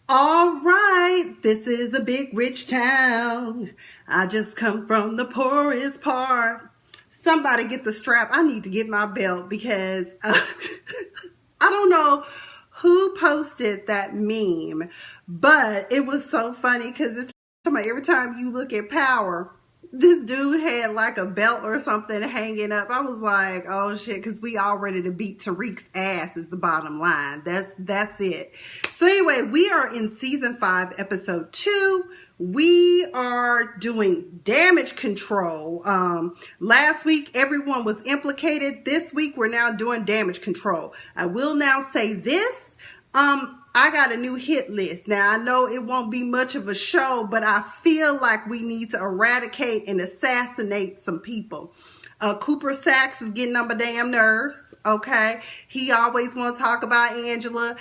All right, this is a big rich town. I just come from the poorest part. Somebody get the strap. I need to get my belt because I don't know who posted that meme, but it was so funny because it's every time you look at Power, this dude had like a belt or something hanging up. I was like, oh shit, because we all ready to beat Tariq's ass is the bottom line. That's it. So anyway, we are in season 5, episode 2. We are doing damage control. Last week, everyone was implicated. This week, we're now doing damage control. I will now say this. I got a new hit list. Now, I know it won't be much of a show, but I feel like we need to eradicate and assassinate some people. Cooper Saxe is getting on my damn nerves, okay? He always want to talk about Angela.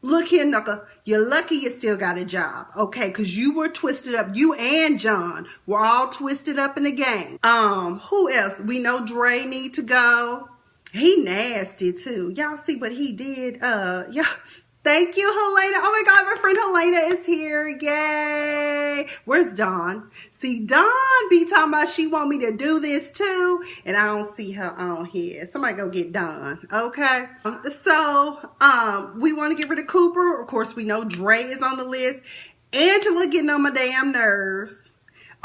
Look here, Knuckle, you're lucky you still got a job, okay? Because you were twisted up. You and John were all twisted up in the game. Who else? We know Dre need to go. He nasty, too. Y'all see what he did? Yeah. Thank you, Helena. Oh my God, my friend Helena is here. Yay. Where's Dawn? See, Dawn be talking about she want me to do this too, and I don't see her on here. Somebody go get Dawn, okay? So, we want to get rid of Cooper. Of course, we know Dre is on the list. Angela getting on my damn nerves.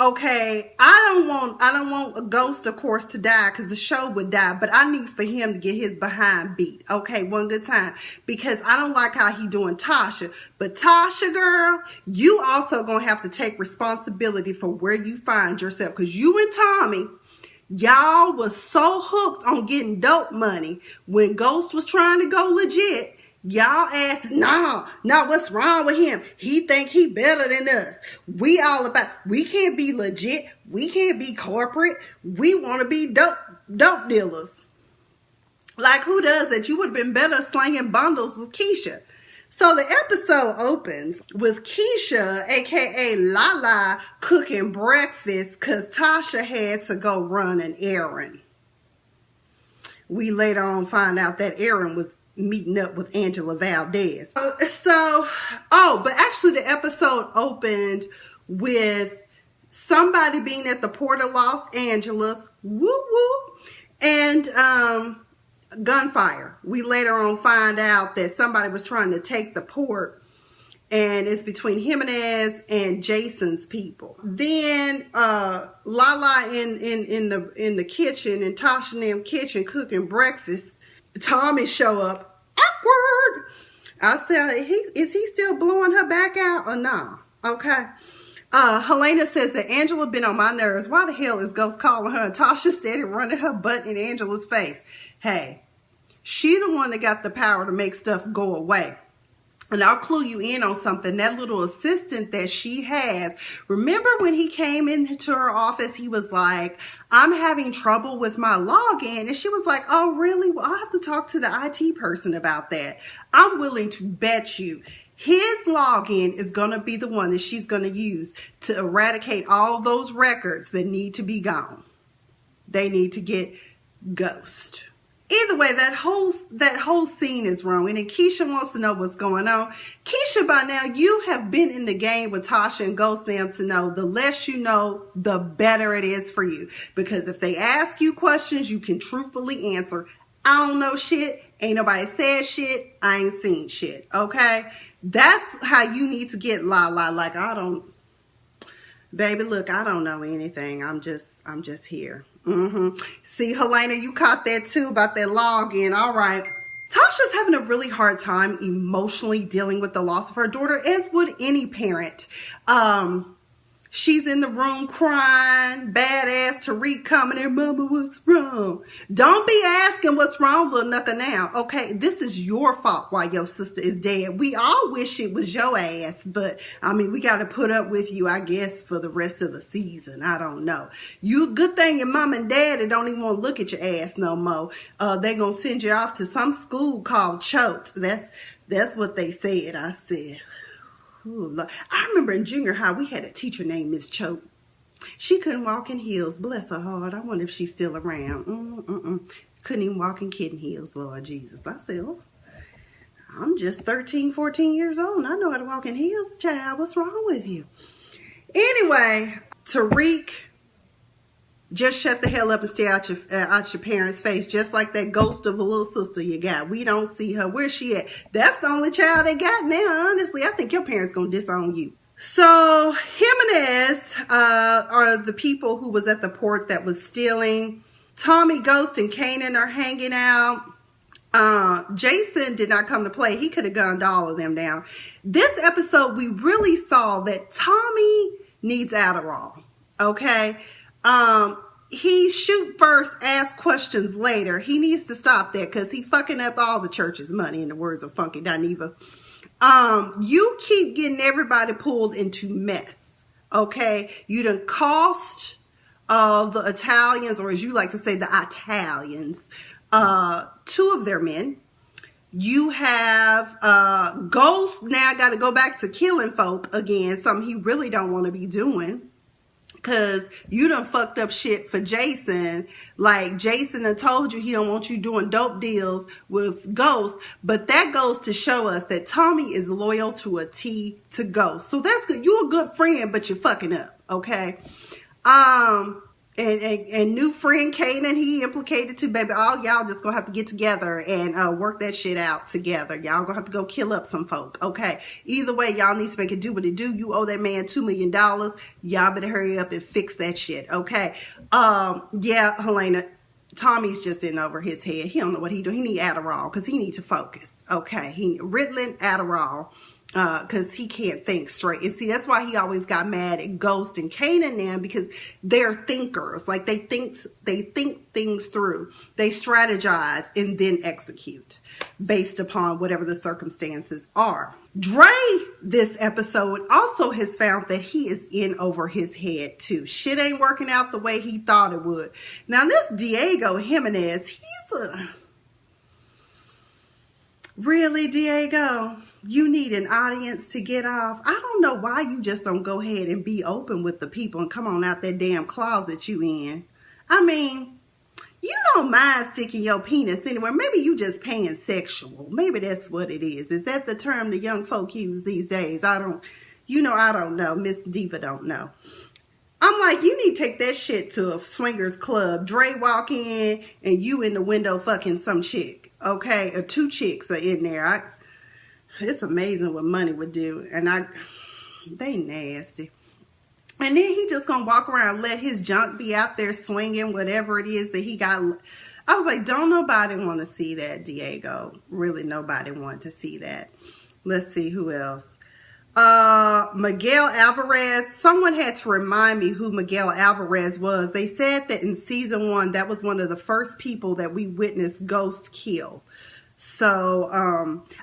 Okay, I don't want a ghost, of course, to die because the show would die, but I need for him to get his behind beat. Okay, one good time, because I don't like how he doing Tasha. But Tasha, girl, you also gonna have to take responsibility for where you find yourself, because you and Tommy, y'all was so hooked on getting dope money when Ghost was trying to go legit. Y'all ask, no, what's wrong with him? He think he better than us. We can't be legit. We can't be corporate. We want to be dope dealers. Like, who does that? You would have been better slanging bundles with Keisha. So the episode opens with Keisha, aka Lala, cooking breakfast because Tasha had to go run an errand. We later on find out that errand was meeting up with Angela Valdez. But actually the episode opened with somebody being at the port of Los Angeles, and gunfire. We later on find out that somebody was trying to take the port, and it's between Jimenez and Jason's people. Then Lala in the kitchen, and Tasha in them kitchen cooking breakfast. Tommy show up. Awkward. I said, is he still blowing her back out or no? Okay. Helena says that Angela been on my nerves. Why the hell is Ghost calling her? And Tasha steady running her butt in Angela's face. Hey, she the one that got the power to make stuff go away. And I'll clue you in on something. That little assistant that she has. Remember when he came into her office, he was like, I'm having trouble with my login. And she was like, oh, really? Well, I'll have to talk to the IT person about that. I'm willing to bet you his login is going to be the one that she's going to use to eradicate all those records that need to be gone. They need to get Ghost. Either way, that whole scene is wrong. And then Keisha wants to know what's going on. Keisha, by now, you have been in the game with Tasha and Ghost them to know the less you know, the better it is for you. Because if they ask you questions, you can truthfully answer. I don't know shit. Ain't nobody said shit. I ain't seen shit. Okay? That's how you need to get Lala. Like, baby, look, I don't know anything. I'm just here. See, Helena, you caught that too about that login. All right. Tasha's having a really hard time emotionally dealing with the loss of her daughter, as would any parent. She's in the room crying, badass Tariq coming in, Mama, what's wrong? Don't be asking what's wrong, little knucker now, okay? This is your fault why your sister is dead. We all wish it was your ass, but, I mean, we got to put up with you, I guess, for the rest of the season. I don't know. Good thing your mom and daddy don't even want to look at your ass no more. They going to send you off to some school called Choked. That's what they said. I said, ooh, I remember in junior high, we had a teacher named Miss Choke. She couldn't walk in heels. Bless her heart. I wonder if she's still around. Couldn't even walk in kitten heels, Lord Jesus. I said, oh, I'm just 13, 14 years old and I know how to walk in heels, child. What's wrong with you? Anyway, Tariq, just shut the hell up and stay out your parents' face, just like that ghost of a little sister you got. We don't see her. Where's she at? That's the only child they got now, honestly. I think your parents gonna disown you. So Jimenez are the people who was at the port that was stealing. Tommy, Ghost, and Kanan are hanging out. Jason did not come to play. He could have gunned all of them down. This episode, we really saw that Tommy needs Adderall. Okay. He shoot first, ask questions later. He needs to stop that because he fucking up all the church's money, in the words of Funky Dineva. You keep getting everybody pulled into mess. Okay. You done cost the Italians, or as you like to say, the Italians, 2 of their men. You have Ghost now got to go back to killing folk again, something he really don't want to be doing. Because you done fucked up shit for Jason. Like, Jason done told you he don't want you doing dope deals with Ghost. But that goes to show us that Tommy is loyal to a T to Ghost. So that's good. You a good friend, but you're fucking up. Okay. And new friend Kanan, he implicated too, baby. All y'all just gonna have to get together and work that shit out together. Y'all gonna have to go kill up some folk. Okay. Either way, y'all need to make it do what it do. You owe that man $2 million. Y'all better hurry up and fix that shit. Okay. Yeah, Helena, Tommy's just in over his head. He don't know what he do. He need Adderall because he needs to focus. Okay. He Ritalin, Adderall. Because he can't think straight. And see, that's why he always got mad at Ghost and Kanan now, because they're thinkers. Like, they think things through. They strategize and then execute based upon whatever the circumstances are. Dre, this episode, also has found that he is in over his head too. Shit ain't working out the way he thought it would. Now, this Diego Jimenez, he's a... Really, Diego? You need an audience to get off? I don't know why you just don't go ahead and be open with the people and come on out that damn closet you in. I mean, you don't mind sticking your penis anywhere. Maybe you just pansexual. Maybe that's what it is. Is that the term the young folk use these days? I don't know. Miss Diva don't know. I'm like, you need to take that shit to a swingers club. Dre walk in and you in the window fucking some chick. Okay, or 2 chicks are in there. It's amazing what money would do. And they nasty. And then he just gonna walk around and let his junk be out there swinging whatever it is that he got. I was like, don't nobody want to see that, Diego. Really, nobody want to see that. Let's see who else. Miguel Alvarez. Someone had to remind me who Miguel Alvarez was. They said that in season 1, that was one of the first people that we witnessed Ghost kill. So,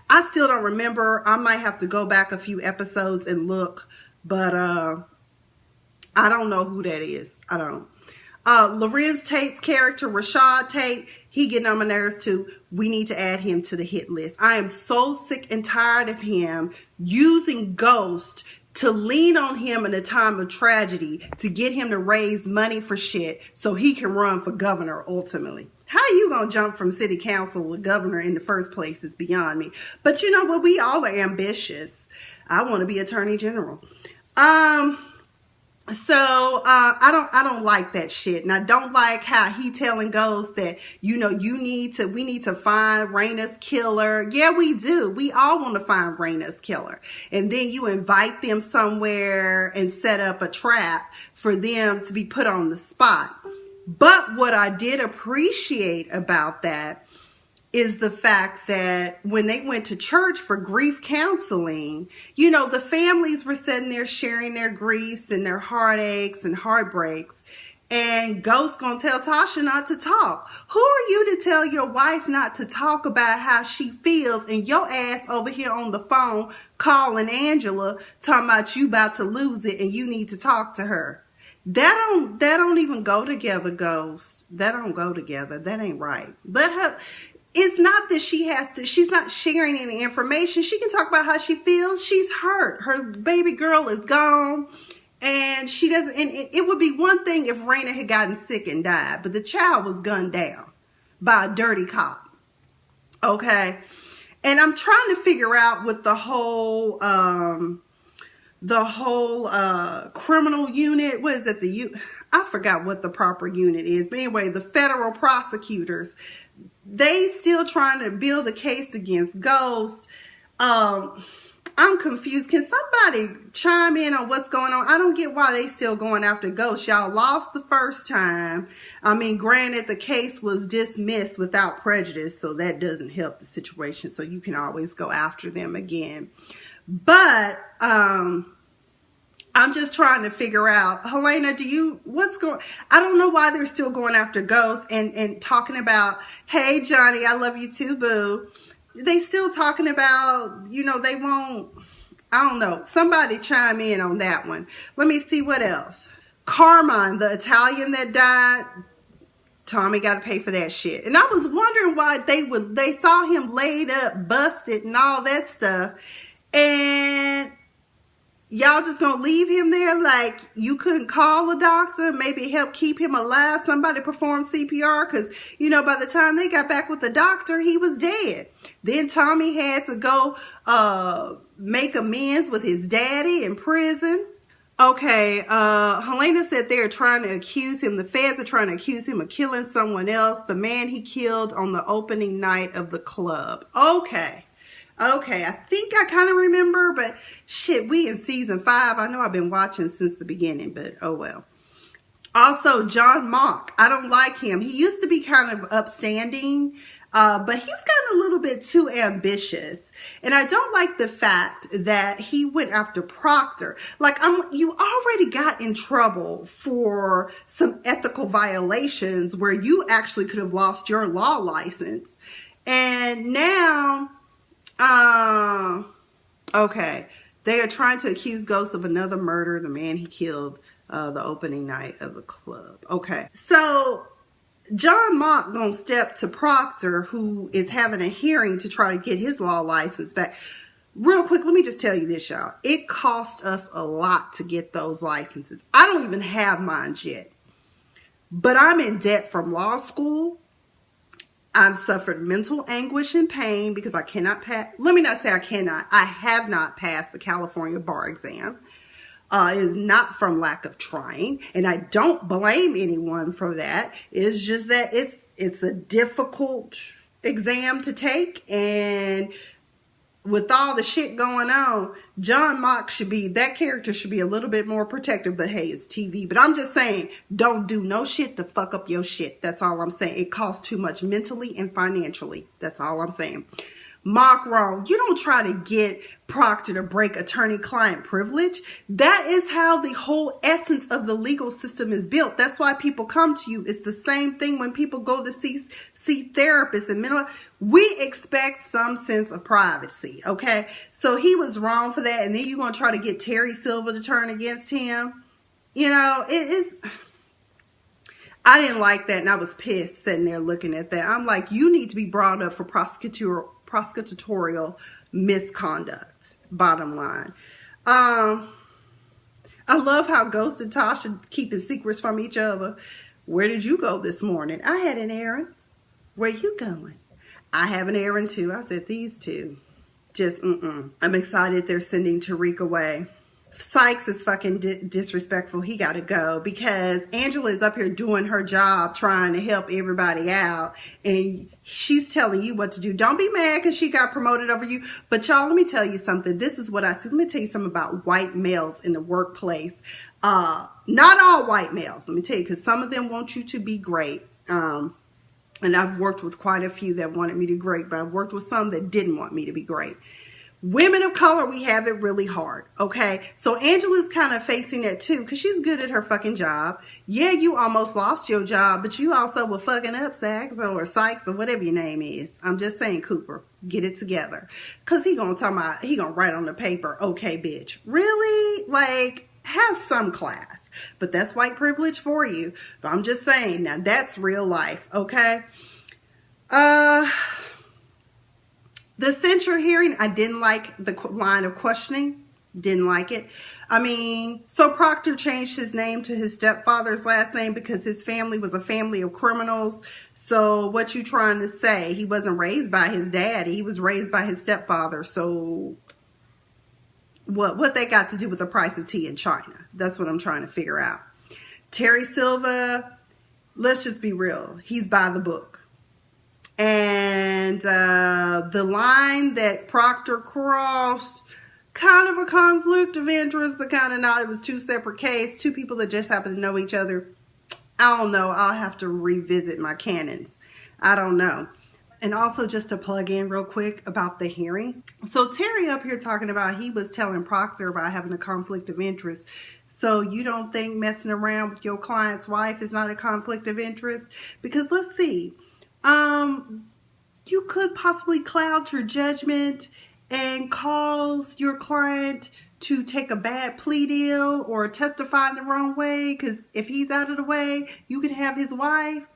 I still don't remember. I might have to go back a few episodes and look, but, I don't know who that is. I don't. Lorenz Tate's character, Rashad Tate, he getting on my nerves too. We need to add him to the hit list. I am so sick and tired of him using Ghost to lean on him in a time of tragedy to get him to raise money for shit so he can run for governor ultimately. How you gonna jump from city council to governor in the first place is beyond me. But you know what? We all are ambitious. I want to be attorney general. So I don't like that shit. And I don't like how he telling Ghost that, you know, we need to find Raina's killer. Yeah, we do. We all want to find Raina's killer. And then you invite them somewhere and set up a trap for them to be put on the spot. But what I did appreciate about that is the fact that when they went to church for grief counseling, you know, the families were sitting there sharing their griefs and their heartaches and heartbreaks. And Ghost gonna tell Tasha not to talk. Who are you to tell your wife not to talk about how she feels, and your ass over here on the phone calling Angela talking about you about to lose it and you need to talk to her? That don't even go together, Ghost. That don't go together. That ain't right. Let her. It's not that she's not sharing any information. She can talk about how she feels. She's hurt. Her baby girl is gone. And she doesn't, and it would be one thing if Raina had gotten sick and died, but the child was gunned down by a dirty cop. Okay. And I'm trying to figure out with the whole criminal unit, what is it? I forgot what the proper unit is. But anyway, the federal prosecutors, they still trying to build a case against Ghost. I'm confused. Can somebody chime in on what's going on? I don't get why they still going after Ghost. Y'all lost the first time. I mean, granted, the case was dismissed without prejudice, so that doesn't help the situation. So you can always go after them again. But I'm just trying to figure out, Helena, I don't know why they're still going after Ghost and talking about, hey, Johnny, I love you too, boo. They still talking about, they won't, I don't know. Somebody chime in on that one. Let me see what else. Carmine, the Italian that died, Tommy got to pay for that shit. And I was wondering why they saw him laid up, busted and all that stuff. And y'all just gonna leave him there? Like, you couldn't call a doctor, maybe help keep him alive, somebody perform CPR? Because, by the time they got back with the doctor, he was dead. Then Tommy had to go make amends with his daddy in prison. Okay, Helena said they're trying to accuse him, the feds are trying to accuse him of killing someone else, the man he killed on the opening night of the club. Okay, I think I kind of remember, but shit, we in season 5. I know I've been watching since the beginning, but oh well. Also, John Mock, I don't like him. He used to be kind of upstanding, but he's gotten a little bit too ambitious. And I don't like the fact that he went after Proctor. Like, you already got in trouble for some ethical violations where you actually could have lost your law license. And now... okay, they are trying to accuse Ghost of another murder, the man he killed the opening night of the club. Okay, so John Mock gonna step to Proctor, who is having a hearing to try to get his law license back. Real quick, let me just tell you this, y'all. It cost us a lot to get those licenses. I don't even have mine yet, but I'm in debt from law school. I've suffered mental anguish and pain because I cannot pass. Let me not say I cannot. I have not passed the California bar exam. It is not from lack of trying, and I don't blame anyone for that. It's just that it's a difficult exam to take, and with all the shit going on, John Mock that character should be a little bit more protective, but hey, it's TV. But I'm just saying, don't do no shit to fuck up your shit. That's all I'm saying. It costs too much mentally and financially. That's all I'm saying. Mock wrong. You don't try to get Proctor to break attorney-client privilege. That is how the whole essence of the legal system is built. That's why people come to you. It's the same thing when people go to see therapists and mental. We expect some sense of privacy, okay? So he was wrong for that, and then you're going to try to get Terry Silver to turn against him. It is... I didn't like that, and I was pissed sitting there looking at that. I'm like, you need to be brought up for prosecutorial misconduct, bottom line. I love how Ghost and Tasha keeping secrets from each other. Where did you go this morning? I had an errand. Where you going? I have an errand too. I said these two. Just, I'm excited they're sending Tariq away. Sykes is fucking disrespectful. He got to go because Angela is up here doing her job, trying to help everybody out. And she's telling you what to do. Don't be mad because she got promoted over you. But y'all, let me tell you something. This is what I see. Let me tell you something about white males in the workplace. Not all white males. Let me tell you, because some of them want you to be great. And I've worked with quite a few that wanted me to be great, but I've worked with some that didn't want me to be great. Women of color, we have it really hard, okay? So Angela's kind of facing that too because she's good at her fucking job. Yeah, you almost lost your job, but you also were fucking up, Sykes or whatever your name is. I'm just saying, Cooper, get it together. Because he gonna write on the paper, okay, bitch. Really? Like, have some class. But that's white privilege for you. But I'm just saying, now that's real life, okay? The censure hearing, I didn't like the line of questioning. Didn't like it. I mean, so Proctor changed his name to his stepfather's last name because his family was a family of criminals. So what you trying to say? He wasn't raised by his daddy. He was raised by his stepfather. So what they got to do with the price of tea in China? That's what I'm trying to figure out. Terry Silva, let's just be real. He's by the book. And the line that Proctor crossed, kind of a conflict of interest, but kind of not. It was two separate cases, two people that just happen to know each other. I don't know. I'll have to revisit my canons. I don't know. And also just to plug in real quick about the hearing. So Terry up here talking about he was telling Proctor about having a conflict of interest. So you don't think messing around with your client's wife is not a conflict of interest? Because let's see. You could possibly cloud your judgment and cause your client to take a bad plea deal or testify in the wrong way. Because if he's out of the way, you could have his wife.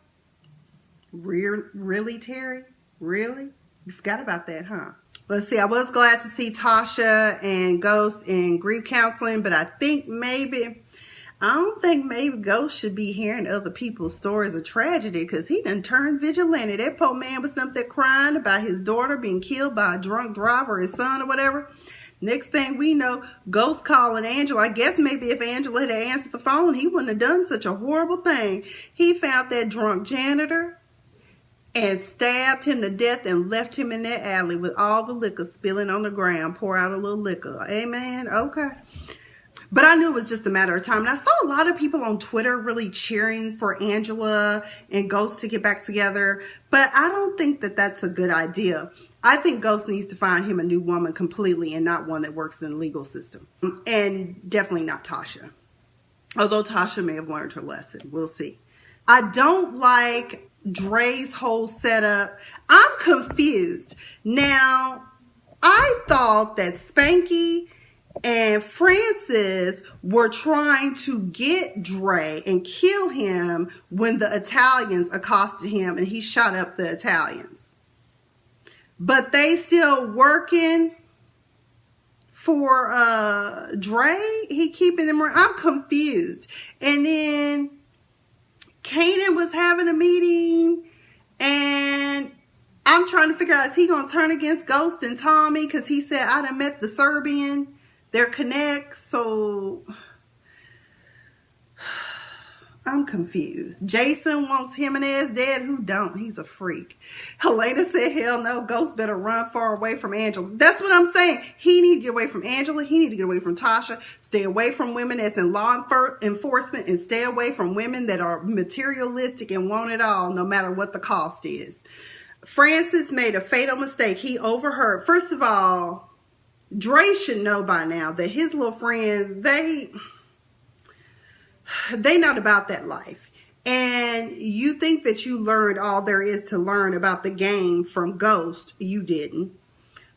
Really, Terry? Really? You forgot about that, huh? Let's see. I was glad to see Tasha and Ghost in grief counseling, but I don't think maybe Ghost should be hearing other people's stories of tragedy, because he done turned vigilante. That poor man was up there crying about his daughter being killed by a drunk driver, his son or whatever. Next thing we know, Ghost calling Angela. I guess maybe if Angela had answered the phone, he wouldn't have done such a horrible thing. He found that drunk janitor and stabbed him to death and left him in that alley with all the liquor spilling on the ground. Pour out a little liquor. Amen. Okay. But I knew it was just a matter of time. And I saw a lot of people on Twitter really cheering for Angela and Ghost to get back together. But I don't think that that's a good idea. I think Ghost needs to find him a new woman completely, and not one that works in the legal system. And definitely not Tasha. Although Tasha may have learned her lesson. We'll see. I don't like Dre's whole setup. I'm confused. Now, I thought that Spanky and Francis were trying to get Dre and kill him when the Italians accosted him and he shot up the Italians. But they still working for Dre? He keeping them around? I'm confused. And then Kanan was having a meeting, and I'm trying to figure out, is he going to turn against Ghost and Tommy? Because he said, I done met the Serbian. They're connect. So I'm confused. Jason wants Jimenez dead. Who don't? He's a freak. Helena said, hell no, Ghost better run far away from Angela. That's what I'm saying. He need to get away from Angela. He need to get away from Tasha. Stay away from women that's in law enforcement, and stay away from women that are materialistic and want it all, no matter what the cost is. Francis made a fatal mistake. He overheard. First of all, Dre should know by now that his little friends, they not about that life. And you think that you learned all there is to learn about the game from Ghost. You didn't.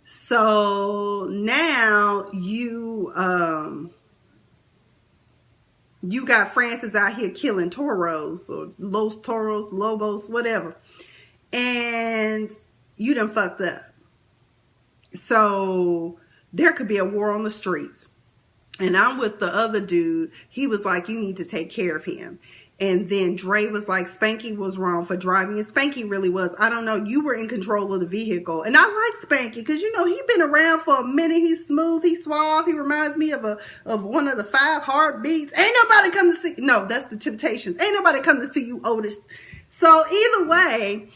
So now you got Francis out here killing toros or Los Toros, Lobos, whatever. And you done fucked up. So there could be a war on the streets. And I'm with the other dude. He was like, you need to take care of him. And then Dre was like, Spanky was wrong for driving. And Spanky really was. I don't know. You were in control of the vehicle. And I like Spanky because, you know, he's been around for a minute. He's smooth. He's suave. He reminds me of one of the 5 heartbeats. Ain't nobody come to see. No, that's the Temptations. Ain't nobody come to see you, Otis. So either way,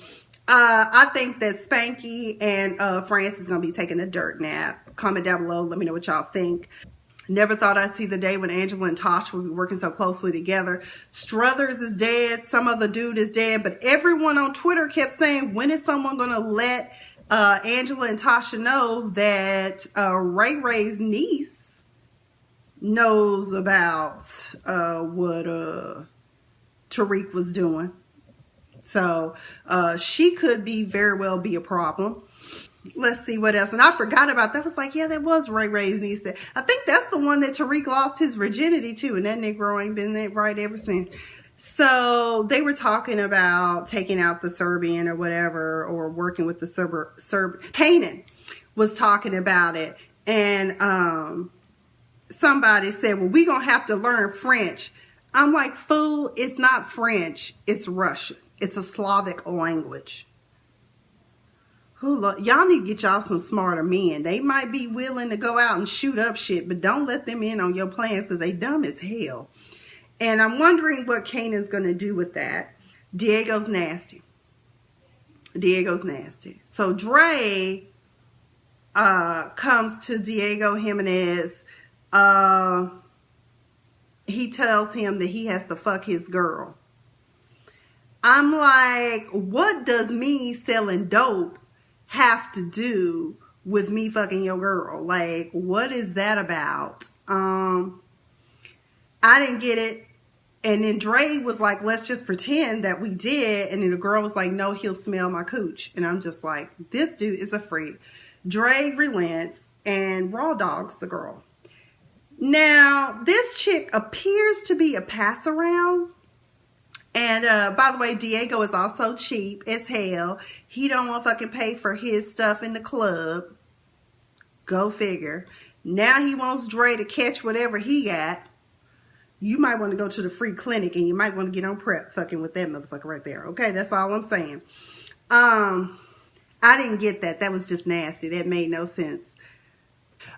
I think that Spanky and Francis is going to be taking a dirt nap. Comment down below. Let me know what y'all think. Never thought I'd see the day when Angela and Tosh would be working so closely together. Struthers is dead. Some other dude is dead. But everyone on Twitter kept saying, when is someone going to let Angela and Tasha know that Ray Ray's niece knows about what Tariq was doing? So she could very well be a problem. Let's see what else. And I forgot about that. I was like, yeah, that was Ray Ray's niece. I think that's the one that Tariq lost his virginity to. And that Negro ain't been that right ever since. So they were talking about taking out the Serbian or whatever, or working with the Serb. Kanan was talking about it. And somebody said, well, we're going to have to learn French. I'm like, fool, it's not French. It's Russian. It's a Slavic language. Y'all need to get y'all some smarter men. They might be willing to go out and shoot up shit, but don't let them in on your plans because they dumb as hell. And I'm wondering what Kanan's going to do with that. Diego's nasty. Diego's nasty. So Dre comes to Diego Jimenez. He tells him that he has to fuck his girl. I'm like, what does me selling dope have to do with me fucking your girl? Like, what is that about? I didn't get it. And then Dre was like, let's just pretend that we did. And then the girl was like, no, he'll smell my cooch. And I'm just like, this dude is a freak. Dre relents and raw dogs the girl. Now, this chick appears to be a pass around. And by the way, Diego is also cheap as hell. He don't want to fucking pay for his stuff in the club. Go figure. Now he wants Dre to catch whatever he got. You might want to go to the free clinic and you might want to get on prep fucking with that motherfucker right there. Okay, that's all I'm saying. I didn't get that. That was just nasty. That made no sense.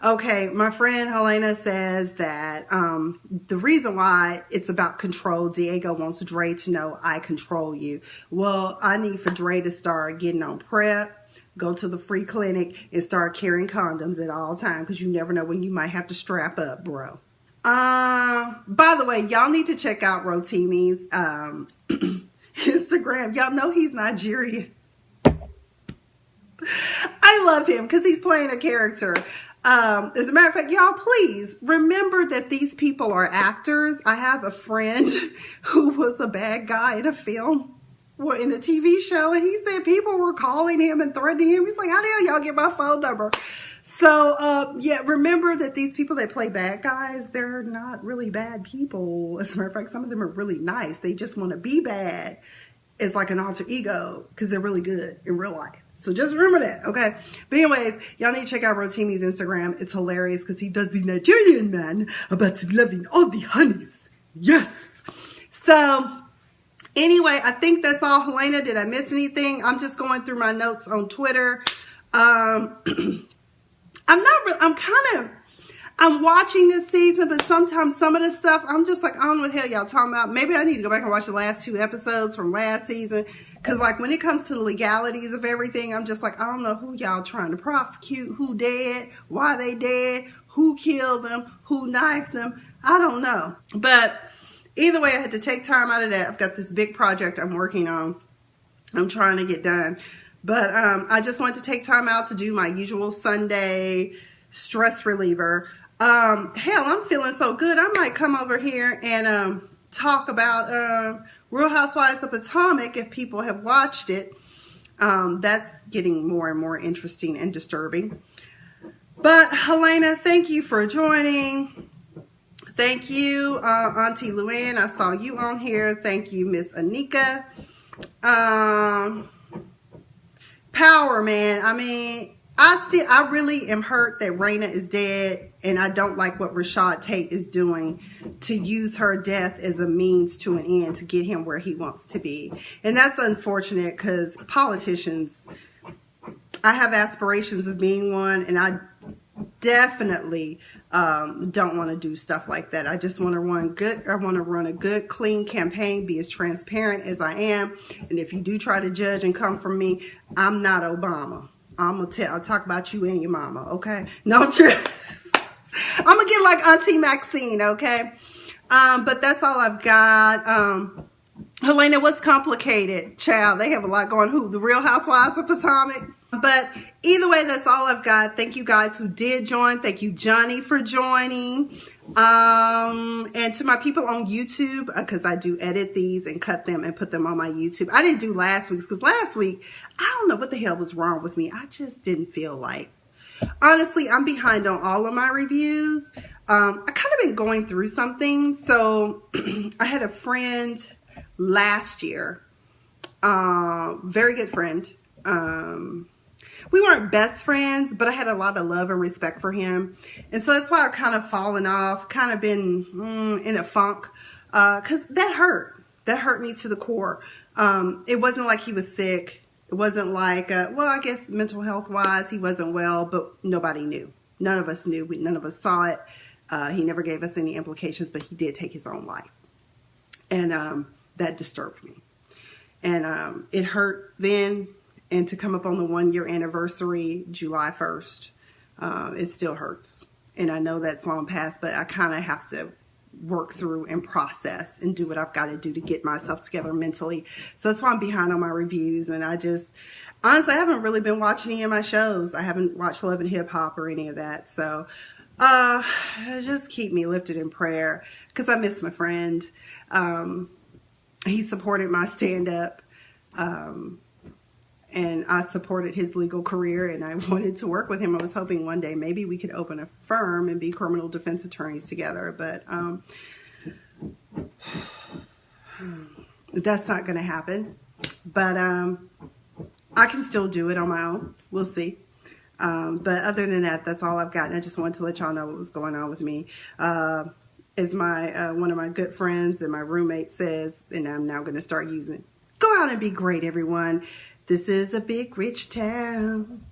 Okay, my friend Helena says that the reason why it's about control, Diego wants Dre to know I control you. Well, I need for Dre to start getting on prep, go to the free clinic, and start carrying condoms at all times because you never know when you might have to strap up, bro. By the way, y'all need to check out Rotimi's Instagram. Y'all know he's Nigerian. I love him because he's playing a character. As a matter of fact, y'all, please remember that these people are actors. I have a friend who was a bad guy in a film or in a TV show, and he said people were calling him and threatening him. He's like, how the hell y'all get my phone number? So, yeah, remember that these people that play bad guys, they're not really bad people. As a matter of fact, some of them are really nice. They just want to be bad. It's like an alter ego because they're really good in real life. So just remember that, okay? But anyways, y'all need to check out Rotimi's Instagram. It's hilarious because he does the Nigerian man about loving all the honeys. Yes. So anyway, I think that's all. Helena, did I miss anything? I'm just going through my notes on Twitter. I'm watching this season, but sometimes some of the stuff, I'm just like, I don't know what the hell y'all talking about. Maybe I need to go back and watch the last 2 episodes from last season. Because, like, when it comes to the legalities of everything, I'm just like, I don't know who y'all trying to prosecute, who dead, why they dead, who killed them, who knifed them. I don't know. But either way, I had to take time out of that. I've got this big project I'm working on. I'm trying to get done. But I just wanted to take time out to do my usual Sunday stress reliever. Hell, I'm feeling so good. I might come over here and talk about Real Housewives of Potomac if people have watched it. That's getting more and more interesting and disturbing. But Helena, thank you for joining. Thank you, Auntie Luann. I saw you on here. Thank you, Miss Anika. Power, man. I mean, I really am hurt that Raina is dead, and I don't like what Rashad Tate is doing to use her death as a means to an end to get him where he wants to be. And that's unfortunate because politicians, I have aspirations of being one, and I definitely don't want to do stuff like that. I just want to run good. I want to run a good, clean campaign, be as transparent as I am. And if you do try to judge and come from me, I'm not Obama. I'll talk about you and your mama, okay? No trip. I'm gonna get like Auntie Maxine, okay? But that's all I've got. Helena, what's complicated? Child, they have a lot going. Who? The Real Housewives of Potomac? But either way, that's all I've got. Thank you guys who did join. Thank you, Johnny, for joining. And to my people on YouTube, because I do edit these and cut them and put them on my YouTube. I didn't do last week's because last week, I don't know what the hell was wrong with me. I just didn't feel like. Honestly, I'm behind on all of my reviews. I kind of been going through something. So I had a friend last year, very good friend. we weren't best friends, but I had a lot of love and respect for him. And so that's why I've kind of fallen off, kind of been in a funk, because that hurt. That hurt me to the core. It wasn't like he was sick. It wasn't like, well, I guess mental health wise, he wasn't well, but nobody knew. None of us knew. None of us saw it. He never gave us any implications, but he did take his own life. And that disturbed me. And it hurt then. And to come up on the 1-year anniversary, July 1st, it still hurts. And I know that's long past, but I kind of have to work through and process and do what I've got to do to get myself together mentally. So that's why I'm behind on my reviews. And I just, honestly, I haven't really been watching any of my shows. I haven't watched Love and Hip Hop or any of that. So just keep me lifted in prayer, because I miss my friend. He supported my stand-up. And I supported his legal career, and I wanted to work with him. I was hoping one day maybe we could open a firm and be criminal defense attorneys together, but that's not going to happen. But I can still do it on my own. We'll see. But other than that, that's all I've got. And I just wanted to let y'all know what was going on with me. As my one of my good friends and my roommate says, and I'm now going to start using it, go out and be great, everyone. This is a big, rich town.